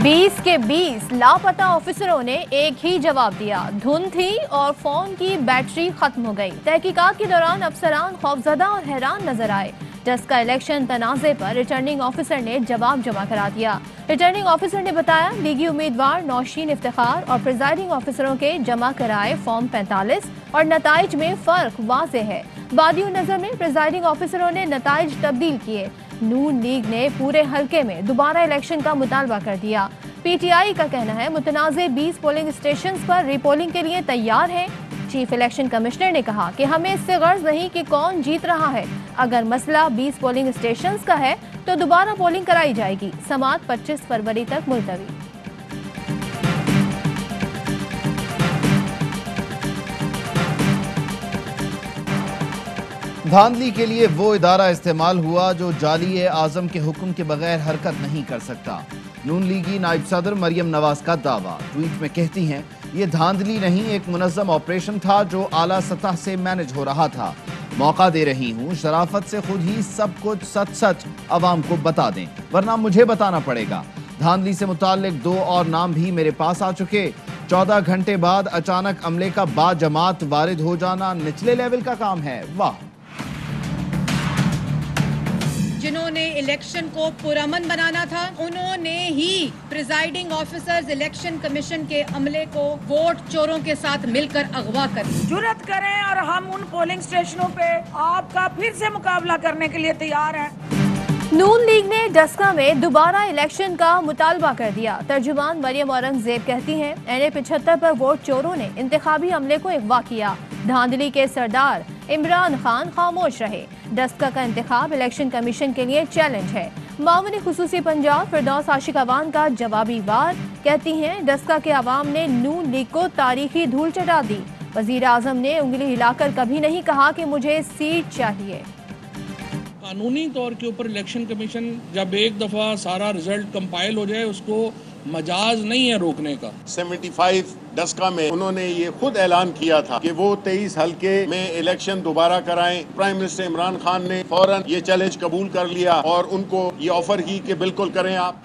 20 के 20 लापता ऑफिसरों ने एक ही जवाब दिया। धुंध थी और फोन की बैटरी खत्म हो गई। तहकीकात के दौरान अफसरान खौफजदा और हैरान नजर आए। डस्ट का इलेक्शन तनाज़े पर रिटर्निंग ऑफिसर ने जवाब जमा करा दिया। रिटर्निंग ऑफिसर ने बताया, लीगी उम्मीदवार नौशीन इफ्तिखार और प्रिजाइडिंग ऑफिसरों के जमा कराए फॉर्म 45 और नताइज में फर्क वाज़े है। बादियों नजर में प्रिजाइडिंग ऑफिसरों ने नताइज तब्दील किए। नून लीग ने पूरे हलके में दोबारा इलेक्शन का मुतालबा कर दिया। पीटीआई का कहना है मुतनाज़े 20 पोलिंग स्टेशंस पर रीपोलिंग के लिए तैयार है। चीफ इलेक्शन कमिश्नर ने कहा कि हमें इससे गर्ज नहीं कि कौन जीत रहा है। अगर मसला 20 पोलिंग स्टेशंस का है तो दोबारा पोलिंग कराई जाएगी। समाअत 25 फरवरी तक मुलतवी। धांधली के लिए वो इदारा इस्तेमाल हुआ जो जाली आजम के हुक्म के बगैर हरकत नहीं कर सकता। नून लीगी नायब सदर मरियम नवाज का दावा। ट्वीट में कहती हैं, ये धांधली नहीं, एक मुनज़्ज़म ऑपरेशन था जो आला सतह से मैनेज हो रहा था। मौका दे रही हूँ, शराफत से खुद ही सब कुछ सच सच अवाम को बता दें, वरना मुझे बताना पड़ेगा। धांधली से मुताल्लिक 2 और नाम भी मेरे पास आ चुके। 14 घंटे बाद अचानक अमले का बाजमात वारिद हो जाना निचले लेवल का काम है। वाह! जिन्होंने इलेक्शन को पुरअमन बनाना था, उन्होंने ही प्रिजाइडिंग ऑफिसर्स इलेक्शन कमीशन के अमले को वोट चोरों के साथ मिलकर अगवा कर जुर्रत करें और हम उन पोलिंग स्टेशनों पे आपका फिर से मुकाबला करने के लिए तैयार हैं। नून लीग ने डस्का में दोबारा इलेक्शन का मुतालबा कर दिया। तर्जुमान मरियम औरंगजेब कहती हैं, NA-75 पर वोट चोरों ने इंतखाबी अमले को अगवा किया। धांधली के सरदार इमरान खान खामोश रहे। डस्का का इंतखाब इलेक्शन कमीशन के लिए चैलेंज है। मामून खुसूसी पंजाब फिरदौस आशिक अवान का जवाबी वार। कहती हैं, डस्का के अवाम ने नून लीग को तारीखी धूल चटा दी। वजीर आजम ने उंगली हिलाकर कभी नहीं कहा कि मुझे सीट चाहिए। कानूनी तौर के ऊपर इलेक्शन कमीशन जब एक दफ़ा सारा रिजल्ट कंपाइल हो जाए, उसको मजाज नहीं है रोकने का। 75 डस्का में उन्होंने ये खुद ऐलान किया था कि वो 23 हल्के में इलेक्शन दोबारा कराएं। प्राइम मिनिस्टर इमरान खान ने फौरन ये चैलेंज कबूल कर लिया और उनको ये ऑफर की कि बिल्कुल करें आप।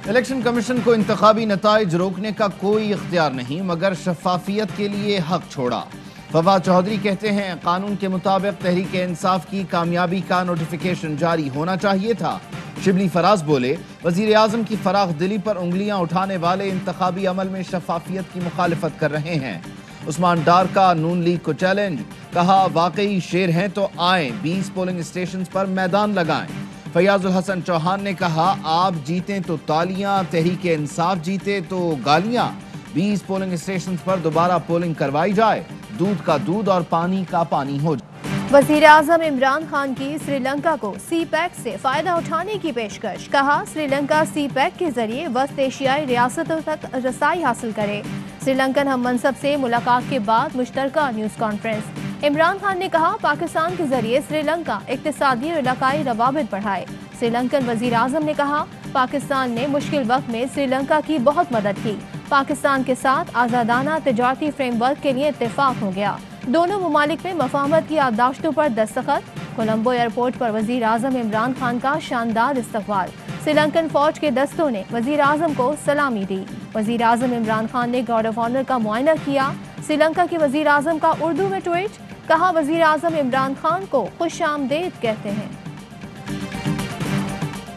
इलेक्शन कमीशन को इंतखाबी नताइज रोकने का कोई इख्तियार नहीं, मगर शफाफियत के लिए हक छोड़ा। फवाद चौधरी कहते हैं, कानून के मुताबिक तहरीक इंसाफ की कामयाबी का नोटिफिकेशन जारी होना चाहिए था। शिबली फराज बोले, वजीर आजम की फराख दिली पर उंगलियां उठाने वाले इंतखाबी अमल में शफाफियत की मुखालिफत कर रहे हैं। उस्मान डार का नून लीग को चैलेंज। कहा, वाकई शेर हैं तो आए, 20 पोलिंग स्टेशन पर मैदान लगाएं। फयाजुल हसन चौहान ने कहा, आप जीतें तो तालियां, तहरीक इंसाफ जीते तो गालियां। 20 पोलिंग स्टेशन पर दोबारा पोलिंग करवाई जाए, दूध का दूध और पानी का पानी हो जाए। वजीर आजम इमरान खान की श्रीलंका को CPEC से फायदा उठाने की पेशकश। कहा, श्रीलंका CPEC के जरिए वस्त एशियाई रियासतों तक रसाई हासिल करे। श्रीलंकन हम मनसब से मुलाकात के बाद मुश्तरका न्यूज़ कॉन्फ्रेंस। इमरान खान ने कहा, पाकिस्तान के जरिए श्रीलंका इक्तिसादी और इलाकाई रवाबित बढ़ाए। श्रीलंकन वजीर आजम ने कहा, पाकिस्तान ने मुश्किल वक्त में श्रीलंका की बहुत मदद की। पाकिस्तान के साथ आज़ादाना तिजारती फ्रेमवर्क के लिए इत्तेफाक हो गया। दोनों ममालिक में मफाहमत की याददाश्तों पर दस्तखत। कोलंबो एयरपोर्ट पर वजीर आजम इमरान खान का शानदार इस्तकबाल। श्रीलंकन फौज के दस्तों ने वजीर आजम को सलामी दी। वजीर आजम इमरान खान ने गार्ड ऑफ ऑनर का मुआयना किया। श्रीलंका के वजीर आजम का उर्दू में ट्वीट। कहा, वजीर आजम इमरान खान को खुश आमदेद कहते हैं।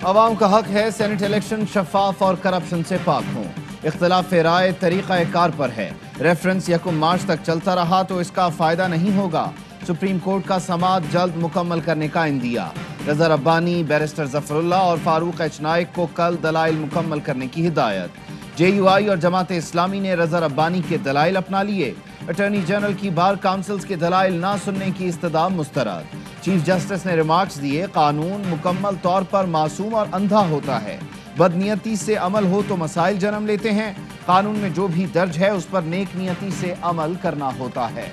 अवाम का हक है सेनेट इलेक्शन शफाफ और करप्शन से पाक हों। इख्तिलाफ राय तरीक़ा कार पर है। रेफरेंस 1 मार्च तक चलता रहा तो इसका फायदा नहीं होगा। सुप्रीम कोर्ट का समाअत जल्द मुकम्मल करने का इंदिया। रज़ा रब्बानी, बैरिस्टर जफरुल्ला और फारूक एच नाइक को कल दलाइल मुकम्मल करने की हिदायत। JUI और जमात इस्लामी ने रज़ा रब्बानी के दलाइल अपना लिए। अटॉर्नी जनरल की बार काउंसिल्स के दलाइल ना सुनने की इस्तदा मुस्तरद। चीफ जस्टिस ने रिमार्क्स दिए, कानून मुकम्मल तौर पर मासूम और अंधा होता है। बदनीयती से अमल हो तो मसाइल जन्म लेते हैं। कानून में जो भी दर्ज है उस पर नेक नियति से अमल करना होता है।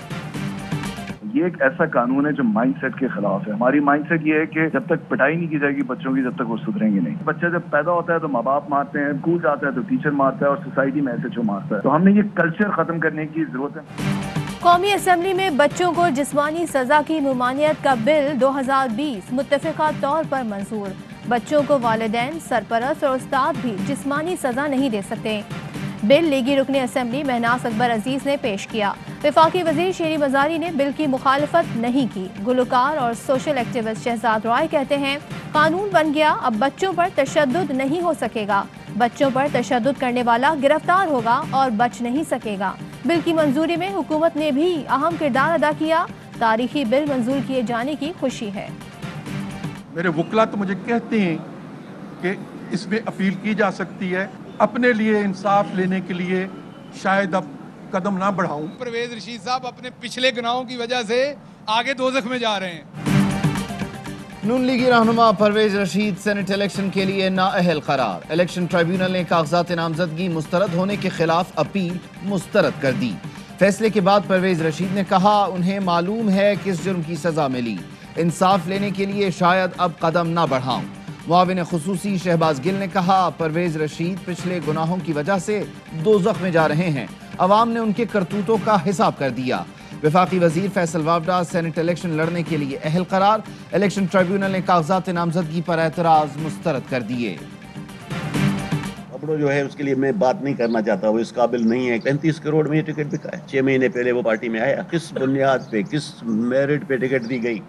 ये एक ऐसा कानून है जो माइंडसेट के खिलाफ है। हमारी माइंडसेट ये है कि जब तक पिटाई नहीं की जाएगी बच्चों की, जब तक वो सुधरेंगे नहीं। बच्चा जब पैदा होता है तो माँ बाप मारते हैं, स्कूल जाता है तो टीचर मारता है और सोसाइटी में SHO मारता है। तो हमने ये कल्चर खत्म करने की जरूरत है। कौमी असम्बली में बच्चों को जिस्मानी सजा की ममानियत का बिल 2020 मुत्तफ़िक़ा तौर पर मंजूर। بچوں کو والدین، سرپرست اور استاد بھی جسمانی سزا نہیں دے سکتے۔ بل لیگی رکن اسمبلی مہناز اکبر عزیز نے پیش کیا۔ وفاقی وزیر شیری مزاری نے بل کی مخالفت نہیں کی۔ گلوکار اور سوشل ایکٹیوسٹ شہزاد رائے کہتے ہیں قانون بن گیا، اب بچوں پر تشدد نہیں ہو سکے گا، بچوں پر تشدد کرنے والا گرفتار ہوگا اور بچ نہیں سکے گا۔ بل کی منظوری میں حکومت نے بھی اہم کردار ادا کیا۔ تاریخی بل منظور کیے جانے کی خوشی ہے۔ میرے وکلا تو مجھے کہتے ہیں کہ اس میں اپیل کی جا سکتی ہے، اپنے لیے انصاف لینے کے لیے شاید اب قدم نہ بڑھاؤں۔ پرویز رشید صاحب اپنے پچھلے گناہوں کی وجہ سے آگے دوزخ میں جا رہے ہیں۔ نون لیگی رہنما پرویز رشید سینٹ الیکشن کے لیے نااہل قرار۔ الیکشن ٹرائیبیونل نے کاغذات نامزدگی مسترد ہونے کے خلاف اپیل مسترد کر دی۔ فیصلے کے بعد پرویز رشید نے کہا انہیں معلوم ہے کس جرم کی سزا ملی، انصاف لینے کے لیے شاید اب قدم نہ بڑھاؤں۔ معاون خصوصی شہباز گل نے کہا پرویز رشید پچھلے گناہوں کی وجہ سے دوزخ میں جا رہے ہیں، عوام نے ان کے کرتوتوں کا حساب کر دیا۔ وفاقی وزیر فیصل وافڈا سینٹ الیکشن لڑنے کے لیے اہل قرار۔ الیکشن ٹرائیبیونل نے کاغذات نامزدگی پر اعتراض مسترد کر دیے۔ جو ہے اس کے لیے میں بات نہیں کرنا چاہتا، وہ اس قابل نہیں ہے۔ 35 کروڑ میں یہ ٹکٹ بکا ہے، 6 مہینے پہلے وہ پارٹی میں آیا، کس بنیاد پہ، کس میرٹ پہ ٹکٹ دی گئی؟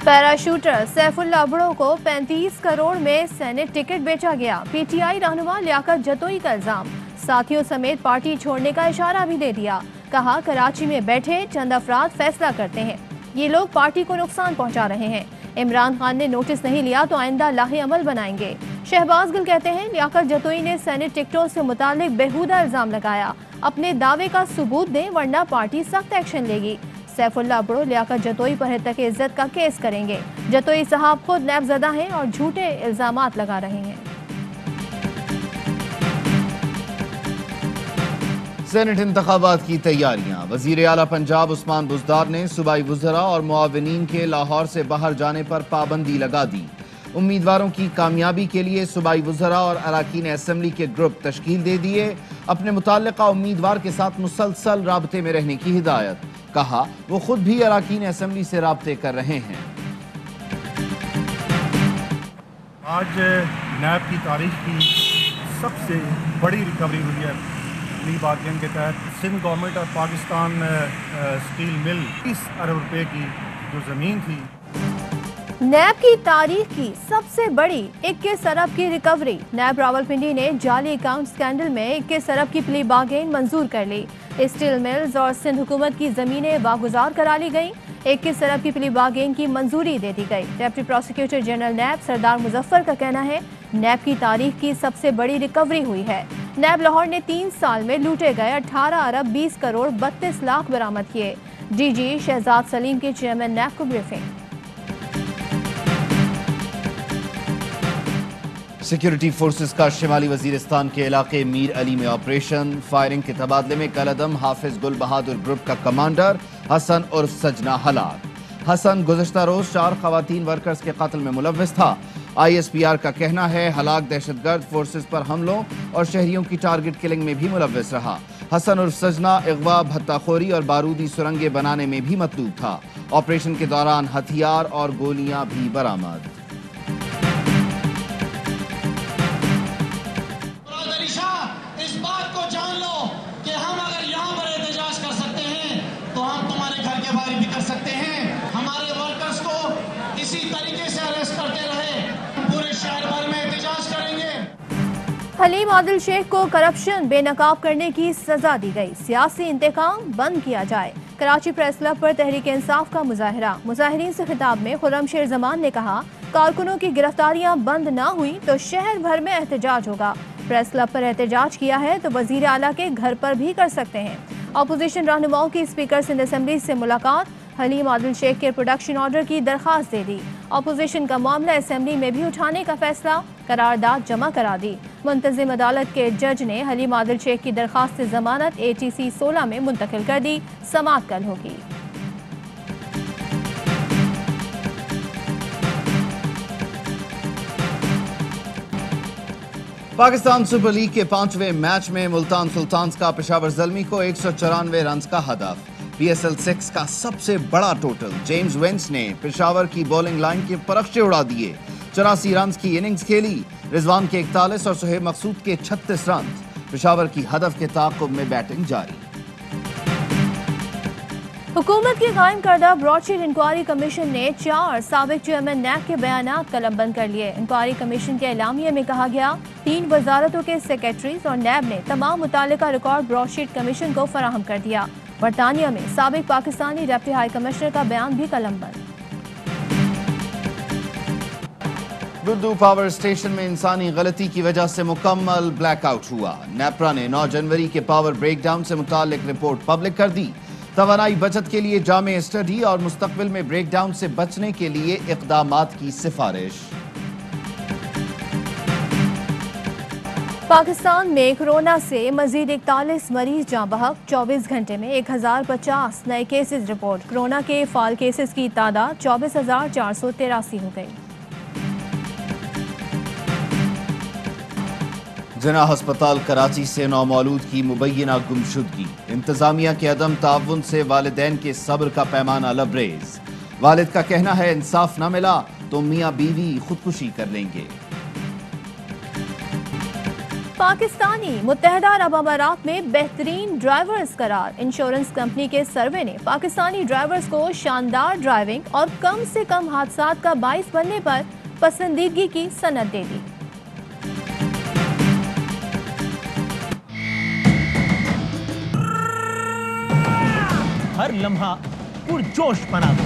پیراشوٹر سیف اللہ ابڑو کو 35 کروڑ میں سینٹ ٹکٹ بیچا گیا۔ پی ٹی آئی رہنما لیاقت جتوئی کا الزام، ساتھیوں سمیت پارٹی چھوڑنے کا اشارہ بھی دے دیا۔ کہا کراچی میں بیٹھے چند افراد فیصلہ کرتے ہیں، یہ لوگ پارٹی کو نقصان پہنچا رہے ہیں۔ عمران خان نے نوٹس نہیں لیا تو آئندہ لاہے عمل بنائیں گے۔ شہباز گل کہتے ہیں لیاقت جتوئی نے سینٹ ٹکٹوں سے متعلق بےہودہ الزام لگایا، اپنے دعوے کا ثبوت دیں ورنہ پارٹی سخت ایکشن لے گی۔ سیف اللہ ابڑو لیاقت جتوئی پر حتک عزت کا کیس کریں گے۔ جتوئی صاحب خود نیب زدہ ہیں اور جھوٹے الزامات لگا رہے ہیں۔ سینٹ انتخابات کی تیاریاں۔ وزیر اعلیٰ پنجاب عثمان بزدار نے صوبائی وزراء اور معاونین کے لاہور سے باہر جانے پر پابندی لگا دی۔ امیدواروں کی کامیابی کے لیے صوبائی وزراء اور اراکین اسمبلی کے گروپ تشکیل دے دیے۔ اپنے متعلقہ امیدوار کے ساتھ مسلسل رابطے میں رہنے کی ہدایت۔ کہا وہ خود بھی اراکین اسمبلی سے رابطے کر رہے ہیں۔ آج نیب کی تاریخ کی سب سے بڑی ریکوری ہوئی ہے پلی بارگین کے تحت۔ سندھ گورنمنٹ اور پاکستان اسٹیل مل 30 ارب روپے کی جو زمین تھی، نیب کی تاریخ کی سب سے بڑی 21 ارب کی ریکوری۔ نیب راولپنڈی نے جعلی اکاؤنٹ سکینڈل میں 21 ارب کی پلی بارگین منظور کر لی۔ اسٹیل ملز اور سندھ حکومت کی زمینیں واگزار کرا لی گئیں۔ 21 ارب کی پلی بارگین کی منظوری دے دی گئی۔ ڈپٹی پروسیکیوٹر جنرل نیب سردار مظفر کا کہنا ہے نیب کی تاریخ کی سب سے بڑی ریکوری ہوئی ہے۔ نیب لاہور نے 3 سال میں لوٹے گئے 18 ارب 20 کروڑ 32 لاکھ برآمد کیے۔ ڈی جی شہزاد سلیم کے چیئرمین نیب کو بریفنگ۔ سیکیورٹی فورسز کا شمالی وزیرستان کے علاقے میر علی میں آپریشن۔ فائرنگ کے تبادلے میں کالعدم حافظ گل بہادر گروپ کا کمانڈر حسن عرف سجنا ہلاک۔ حسن گزشتہ روز 4 خواتین ورکرز کے قتل میں ملوث تھا۔ آئی ایس پی آر کا کہنا ہے ہلاک دہشت گرد فورسز پر حملوں اور شہریوں کی ٹارگٹ کلنگ میں بھی ملوث رہا۔ حسن عرف سجنا اغوا، بھتہ خوری اور بارودی سرنگیں بنانے میں بھی مطلوب تھا۔ آپریشن کے دوران ہتھیار اور گولیاں بھی برآمد۔ اس بات کو جان لو کہ ہم اگر یہاں پر احتجاج کر سکتے ہیں تو ہم تمہارے گھر کے باہر بھی کر سکتے ہیں۔ ہمارے ورکرز کو اسی طریقے سے اریسٹ کرتے رہے، پورے شہر بھر میں احتجاج کریں گے۔ حلیم عادل شیخ کو کرپشن بے نقاب کرنے کی سزا دی گئی، سیاسی انتقام بند کیا جائے۔ کراچی پریس کلب پر تحریک انصاف کا مظاہرہ۔ مظاہرین سے خطاب میں خرم شیر زمان نے کہا کارکنوں کی گرفتاریاں بند نہ ہوئی تو شہر بھر میں احتجاج ہوگا۔ پریس کلب پر احتجاج کیا ہے تو وزیر اعلیٰ کے گھر پر بھی کر سکتے ہیں۔ اپوزیشن رہنماؤں کی اسپیکر سندھ اسمبلی سے ملاقات۔ حلیم عادل شیخ کے پروڈکشن آرڈر کی درخواست دے دی۔ اپوزیشن کا معاملہ اسمبلی میں بھی اٹھانے کا فیصلہ، قرارداد جمع کرا دی۔ منتظم عدالت کے جج نے حلیم عادل شیخ کی درخواست ضمانت ATC 16 میں منتقل کر دی۔ سماعت کل ہوگی۔ پاکستان سپر لیگ کے 5ویں میچ میں ملتان سلطانز کا پشاور زلمی کو 194 رنز کا ہدف۔ PSL 6 کا سب سے بڑا ٹوٹل۔ جیمز وینس نے پشاور کی بولنگ لائن کے پرخچے اڑا دیے۔ 84 रन्स की इनिंग्स खेली। रिजवान के 41 और सुहेब मकसूद के 36 रन। पेशावर की हदफ के ताक़ुब में बैटिंग जारी। हुकूमत की कायम करदा ब्रॉडशीट इंक्वायरी कमीशन ने 4 साबिक चेयरमैन नैक के बयानात कलमबंद कर लिए। इंक्वायरी कमीशन के एलामिये में कहा गया 3 वजारतों के सेक्रेटरीज और नैब ने तमाम मुतालिका रिकॉर्ड ब्रॉडशीट कमीशन को फराहम कर दिया। बरतानिया में साबिक पाकिस्तानी डिप्टी हाई कमिश्नर का बयान भी कलमबंद। बुद्धू पावर स्टेशन में इंसानी गलती की वजह से मुकम्मल ब्लैकआउट हुआ। नेपरा ने 9 जनवरी के पावर ब्रेकडाउन से मुतालिक रिपोर्ट पब्लिक कर दी। तवानाई बचत के लिए जामे स्टडी और मुस्तकबिल में ब्रेकडाउन से बचने के लिए इक़दामात की सिफारिश। पाकिस्तान में कोरोना से मजीद 41 मरीज जाँ बहक। 24 घंटे में 1050 नए केसेस रिपोर्ट। कोरोना के फाल केसेस की तादाद 24,483 हो गई। जिना हस्पताल कराची से नौमौलूद की मुबैना गुमशुदगी। इंतजामिया के अदम ताउन से वालिदैन के सब्र का पैमाना लबरेज। वालिद का कहना है इंसाफ न मिला तो मियाँ बीवी खुदकुशी कर लेंगे। पाकिस्तानी मुत्तहदा अरब अमारात में बेहतरीन ड्राइवर्स करार। इंश्योरेंस कंपनी के सर्वे ने पाकिस्तानी ड्राइवर्स को शानदार ड्राइविंग और कम से कम हादसात का बाइस बनने पर पसंदीदगी की सनद दे दी। हर लम्हा पुरजोश बना दो।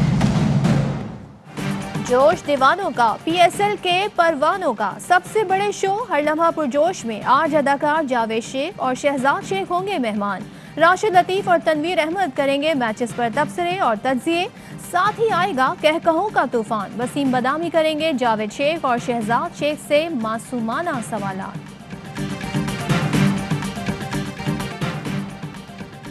जोश दीवानों का, PSL के परवानों का सबसे बड़े शो हर लम्हा पुरजोश में आज अदाकार जावेद शेख और शहजाद शेख होंगे मेहमान। राशिद लतीफ और तनवीर अहमद करेंगे मैचेस पर तबसरे और तज्जिए। साथ ही आएगा कहकहों का तूफान। वसीम बदामी करेंगे जावेद शेख और शहजाद शेख से मासूमाना सवालात।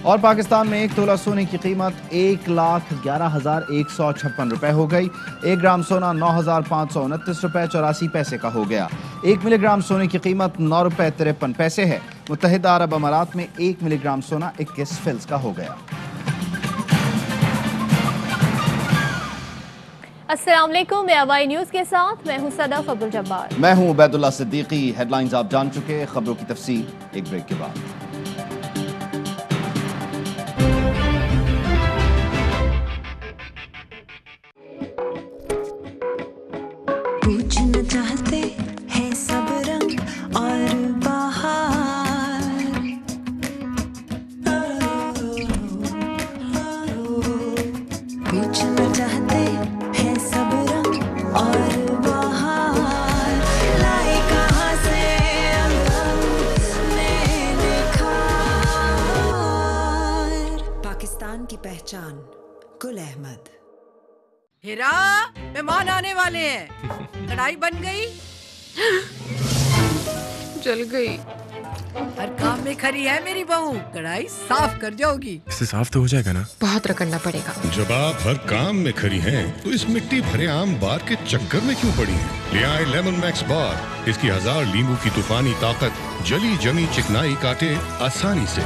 और पाकिस्तान में 1 तोला सोने की कीमत 1,11,156 रुपए हो गई। 1 ग्राम सोना 9,529 रुपए 84 पैसे का हो गया। 1 मिलीग्राम सोने की कीमत 9 रुपए 53 पैसे है। मुत्तहिदा अरब अमारात में 1 मिलीग्राम सोना 21 फिल्स का हो गया। अस्सलाम वालेकुम, मैं अवाई न्यूज़ के साथ मैं हूं सदफ अब्दुल जब्बार। मैं हूं उबैदुल्लाह सिद्दीकी। हेडलाइंस आप जान चुके, खबरों की तफसील एक ब्रेक के बाद। पूछना चाहते हैं सब रंग और बाहर, पूछना चाहते हैं सब रंग और बाहर, लाए कहाँ से हमने देखा। पाकिस्तान की पहचान गुल अहमद। हीरा, मेहमान आने वाले हैं। कढ़ाई बन गई? जल गई। हर काम में खरी है मेरी बहू, कढ़ाई साफ कर जाओगी। इससे साफ तो हो जाएगा ना? बहुत रगड़ना पड़ेगा। जब आप हर काम में खरी हैं, तो इस मिट्टी भरे आम बार के चक्कर में क्यों पड़ी हैं? ले आए लेमन मैक्स बार। इसकी 1000 नींबू की तूफानी ताकत जली जमी चिकनाई काटे आसानी से।